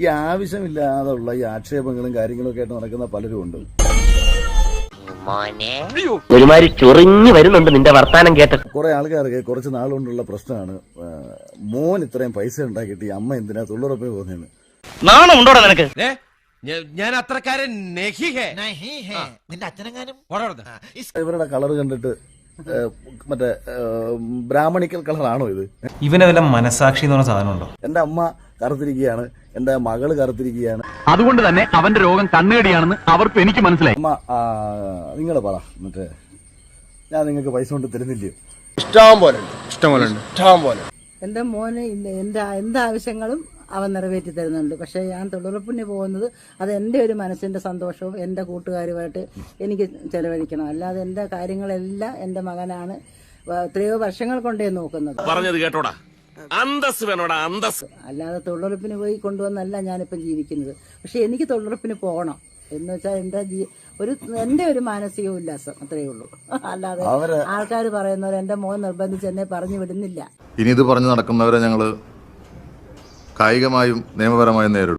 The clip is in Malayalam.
ഈ ആവശ്യമില്ലാതുള്ള ഈ ആക്ഷേപങ്ങളും കാര്യങ്ങളൊക്കെ ആയിട്ട് നടക്കുന്ന പലരും ഉണ്ട്. ഒരുമാതിരി ചൊറിഞ്ഞു വരുന്നുണ്ട് നിന്റെ വർത്താനം കേട്ട കുറെ ആൾക്കാർക്ക് കുറച്ച് നാളുകൊണ്ടുള്ള പ്രശ്നമാണ്, മോൻ ഇത്രയും പൈസ ഉണ്ടാക്കിയിട്ട് ഈ അമ്മ എന്തിനാ തൊഴിലുറപ്പിന് പോകുന്നതെന്ന്. നാണം ഉണ്ടോടാ നിനക്ക്? ഞാൻ അത്രക്കാരൻ ഇവരുടെ കളർ കണ്ടിട്ട് മറ്റേ ബ്രാഹ്മണിക്കൽ കളറാണോ ഇത്? ഇവനെ വല്ല മനസാക്ഷി എന്ന് പറഞ്ഞ സാധനമുണ്ടോ? എന്റെ അമ്മ കറുത്തിരിക്കുകയാണ്, എന്റെ മകള് കറുത്തിരിക്കുകയാണ്. അതുകൊണ്ട് തന്നെ അവന്റെ രോഗം കണ്ണുകടിയാണെന്ന് അവർക്ക് എനിക്ക് മനസ്സിലായി. അമ്മ നിങ്ങൾ പറ, മറ്റേ ഞാൻ നിങ്ങൾക്ക് പൈസ കൊണ്ട് തരുന്നില്ലയോ? ഇഷ്ടം പോലെ എൻ്റെ മോന് എൻ്റെ എന്താവശ്യങ്ങളും അവൻ നിറവേറ്റി തരുന്നുണ്ട്. പക്ഷേ ഞാൻ തൊഴിലുറപ്പിന് പോകുന്നത് അത് എൻ്റെ ഒരു മനസ്സിൻ്റെ സന്തോഷവും എൻ്റെ കൂട്ടുകാരുമായിട്ട് എനിക്ക് ചെലവഴിക്കണം. അല്ലാതെ എൻ്റെ കാര്യങ്ങളെല്ലാം എൻ്റെ മകനാണ് എത്രയോ വർഷങ്ങൾ കൊണ്ടേ നോക്കുന്നത്. പറഞ്ഞത് കേട്ടോടാ, അന്തസ് വേണോടാ, അന്തസ്. അല്ലാതെ തൊഴിലുറപ്പിന് പോയി കൊണ്ടുവന്നല്ല ഞാനിപ്പം ജീവിക്കുന്നത്. പക്ഷെ എനിക്ക് തൊഴിലുറപ്പിന് പോകണം എന്ന് വെച്ചാൽ എൻ്റെ ഒരു മാനസിക ഉല്ലാസം അത്രയേ ഉള്ളൂ. അല്ലാതെ ആൾക്കാർ പറയുന്നവർ എൻ്റെ മോൻ നിർബന്ധിച്ച് എന്നെ പറഞ്ഞു വിടുന്നില്ല. ഇനി ഇത് പറഞ്ഞു നടക്കുന്നവരെ ഞങ്ങൾ കായികമായും നിയമപരമായും നേരിടും.